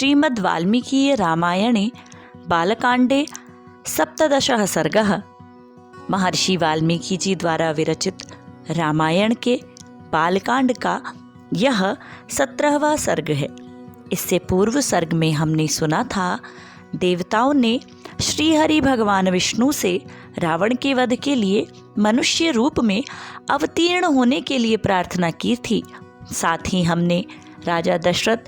श्रीमद् वाल्मीकि रामायणे बालकांडे सप्तदशः सर्गः। महर्षि वाल्मीकि जी द्वारा विरचित रामायण के बालकांड का यह 17वां सर्ग है। इससे पूर्व सर्ग में हमने सुना था, देवताओं ने श्री हरि भगवान विष्णु से रावण के वध के लिए मनुष्य रूप में अवतीर्ण होने के लिए प्रार्थना की थी। साथ ही हमने राजा दशरथ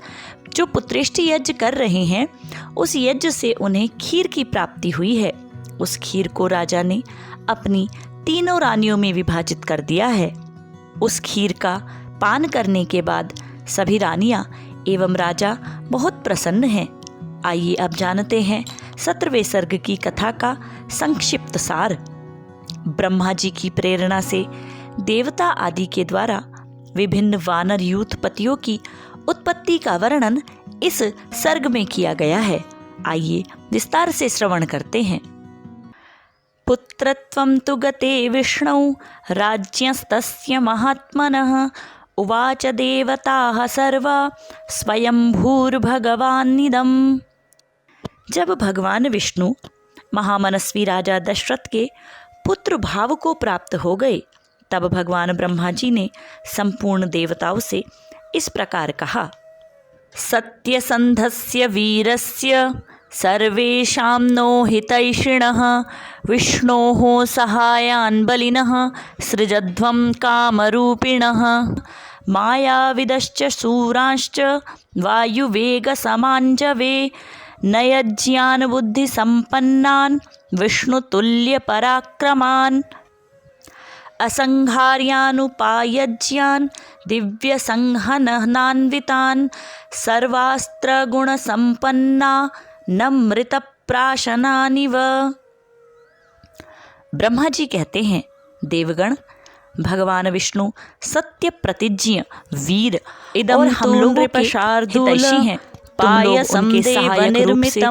जो पुत्रेष्टि यज्ञ कर रहे हैं, उस यज्ञ से उन्हें खीर की प्राप्ति हुई है। उस खीर को राजा ने अपनी 3 रानियों में विभाजित कर दिया है। उस खीर का पान करने के बाद सभी रानियां एवं राजा बहुत प्रसन्न हैं। आइए अब जानते हैं 17वें सर्ग की कथा का संक्षिप्त सार। ब्रह्मा जी की प्रेरणा से देवता आदि के द्वारा विभिन्न वानर यूथपतियों की उत्पत्ति का वर्णन इस सर्ग में किया गया है। आइए विस्तार से श्रवण करते हैं। पुत्रत्वं तु गते विष्णौ राज्यस्तस्य महात्मनः उवाच देवताः सर्वा स्वयंभूर्भगवान्निदम्। जब भगवान विष्णु महामनस्वी राजा दशरथ के पुत्र भाव को प्राप्त हो गए, तब भगवान ब्रह्मा जी ने संपूर्ण देवताओं से इस प्रकार कहा। सत्यसंधस्य वीरस्य सर्वेषां नो हितैषिणः विष्णोः सहायान् बलिनः सृजध्वं कामरूपिणः मायाविदश्च शूरांश्च वायुवेगसमाञ्जवे नयज्ञान बुद्धिसम्पन्नान् विष्णुतुल्यपराक्रमान् असंहार्यानुपायज्ञान् दिव्यसंहननान्वितान् सर्वास्त्रगुणसम्पन्ना नमृतप्राशनानिव। ब्रह्मा जी कहते हैं, देवगण, भगवान विष्णु सत्य प्रतिज्ञ वीर इदम हम लोगों के हितैषी हैं। तुम लोग उनके सहायक रूप से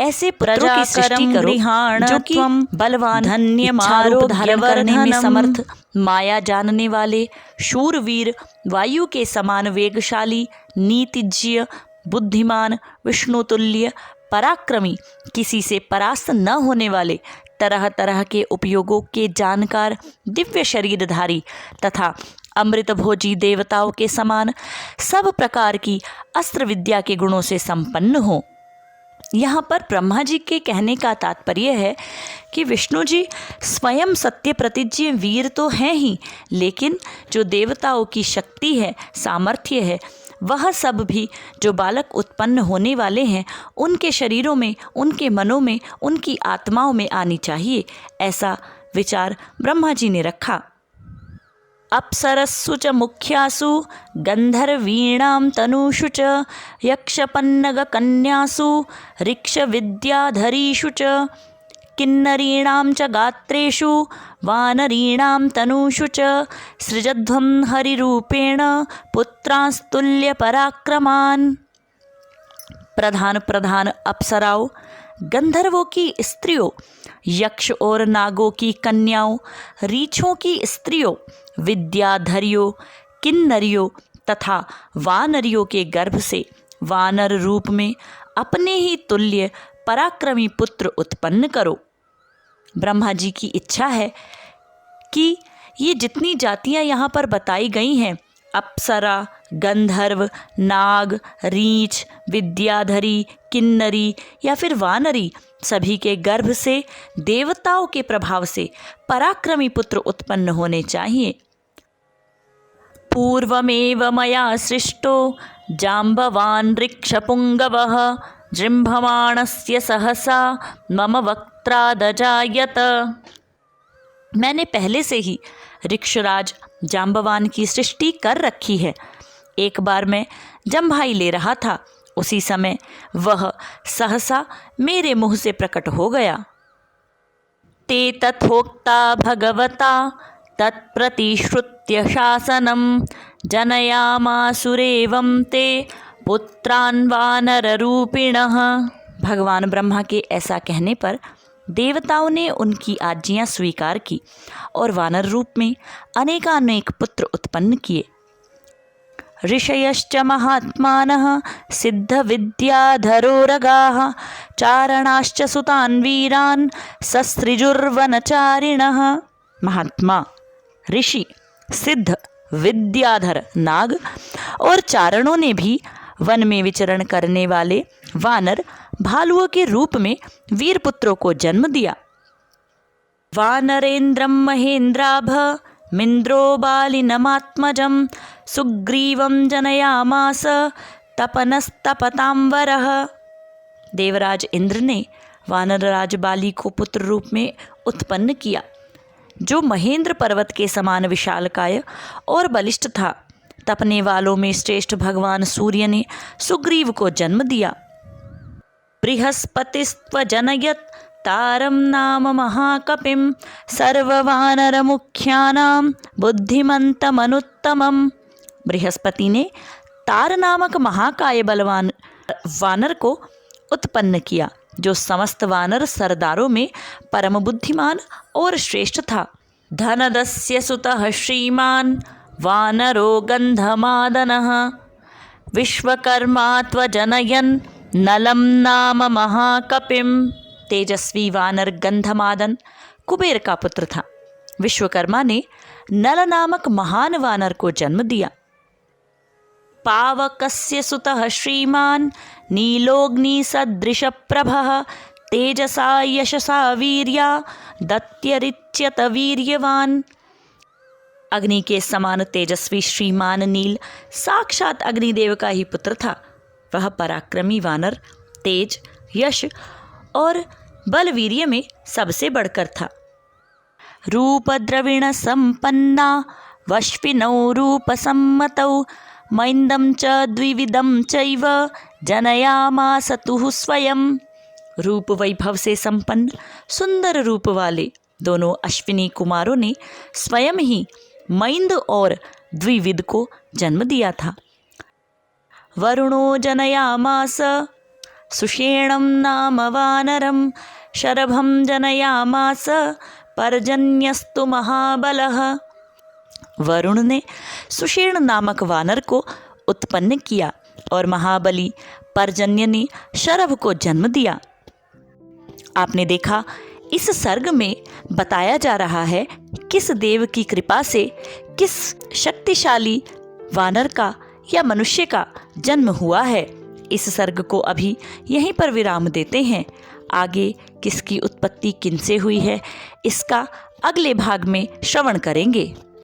ऐसे पुत्रों की सृष्टि करो जो कि बलवान, इच्छारूप धारण करने में समर्थ, माया जानने वाले, शूरवीर, वायु के समान वेगशाली, नीतिज्ञ, बुद्धिमान, विष्णुतुल्य, पराक्रमी, किसी से परास्त न होने वाले, तरह तरह के उपयोगों के जानकार, दिव्य शरीरधारी तथा अमृत भोजी देवताओं के समान सब प्रकार की अस्त्र विद्या के गुणों से संपन्न हो। यहाँ पर ब्रह्मा जी के कहने का तात्पर्य है कि विष्णु जी स्वयं सत्य प्रतिज्ञ वीर तो हैं ही, लेकिन जो देवताओं की शक्ति है, सामर्थ्य है, वह सब भी जो बालक उत्पन्न होने वाले हैं, उनके शरीरों में, उनके मनों में, उनकी आत्माओं में आनी चाहिए। ऐसा विचार ब्रह्मा जी ने रखा। अप्सरस्सु च मुख्यासु गंधर्वीणां तनूषु च यक्षपन्नगकन्यासु ऋक्षविद्याधरीषु च किन्नरीणां च गात्रेषु वानरीणां तनूषु च सृजध्वं हरिरूपेण पुत्रांस्तुल्यपराक्रमान्। प्रधान प्रधान अप्सराओं, गंधर्वों की स्त्रियों, यक्ष और नागों की कन्याओं, रीछों की स्त्रियों, विद्याधरियों, किन्नरियों तथा वानरियों के गर्भ से वानर रूप में अपने ही तुल्य पराक्रमी पुत्र उत्पन्न करो। ब्रह्मा जी की इच्छा है कि ये जितनी जातियां यहाँ पर बताई गई हैं, अप्सरा, गंधर्व, नाग, रीछ, विद्याधरी, किन्नरी या फिर वानरी, सभी के गर्भ से देवताओं के प्रभाव से पराक्रमी पुत्र उत्पन्न होने चाहिए। पूर्वमेव मया सृष्टो जाम्बवान् ऋक्षपुङ्गवः जृम्भमाणस्य सहसा मम वक्त्रादजायत। मैंने पहले से ही ऋक्षराज जाम्बवान की सृष्टि कर रखी है। एक बार मैं जम्भाई ले रहा था, उसी समय वह सहसा मेरे मुंह से प्रकट हो गया। ते तथोक्ता भगवता तत्प्रतिश्रुत्य शासनं जनयामासुरेवं ते पुत्रान् वानररूपिणः। भगवान ब्रह्मा के ऐसा कहने पर देवताओं ने उनकी आज्ञा स्वीकार की और वानर रूप में अनेकानेक पुत्र उत्पन्न किए। ऋषयश्च महात्मानः सिद्धविद्याधरोरगाः चारणाश्च सुतान् वीरान् ससृजुर्वनचारिणः। महात्मा, ऋषि, सिद्ध, विद्याधर नाग और चारणों ने भी वन में विचरण करने वाले वानर भालुओं के रूप में वीर पुत्रों को जन्म दिया। वानरेन्द्रं महेन्द्राभ मिन्द्रो बालिनमात्मजं सुग्रीवं जनयामास तपनस्तपतांवरः। देवराज इंद्र ने वानरराज बाली को पुत्र रूप में उत्पन्न किया, जो महेंद्र पर्वत के समान विशालकाय और बलिष्ठ था। तपने वालों में श्रेष्ठ भगवान सूर्य ने सुग्रीव को जन्म दिया। बृहस्पतिस्त्वजनयत् तारं नाम महाकपिं सर्ववानरमुख्यानां बुद्धिमन्तमनुत्तमम्। बृहस्पति ने तार नामक महाकाय बलवान वानर को उत्पन्न किया, जो समस्त वानर सरदारों में परम बुद्धिमान और श्रेष्ठ था। धनदस्य सुतः श्रीमान् वानरो गन्धमादनः विश्वकर्मा त्वजनयन् नलं नाम महाकपिम्। तेजस्वी वानर गंधमादन कुबेर का पुत्र था। विश्वकर्मा ने नल नामक महान वानर को जन्म दिया। पावकस्य सुतः श्रीमान् नीलोऽग्निसदृशप्रभः तेजसा यशसा वीर्या दत्यरिच्यत वीर्यवान्। अग्नि के समान तेजस्वी श्रीमान नील साक्षात अग्निदेव का ही पुत्र था। वह पराक्रमी वानर तेज, यश और बलवीर्य में सबसे बढ़कर था। रूप द्रविण संपन्ना वश्विनौ रूप सम्मतौ मैन्दं च द्विविधं चैव जनयामास तुः स्वयं। रूप वैभव से संपन्न सुंदर रूप वाले दोनों अश्विनी कुमारों ने स्वयं ही मैंद और द्विविध को जन्म दिया था। वरुणो जनयामास सुषेणं नाम वानरं शरभं जनयामास पर्जन्यस्तु महाबलः। वरुण ने सुषेण नामक वानर को उत्पन्न किया और महाबली पर्जन्य ने शरभ को जन्म दिया। आपने देखा, इस सर्ग में बताया जा रहा है किस देव की कृपा से किस शक्तिशाली वानर का या मनुष्य का जन्म हुआ है। इस सर्ग को अभी यहीं पर विराम देते हैं। आगे किसकी उत्पत्ति किनसे हुई है, इसका अगले भाग में श्रवण करेंगे।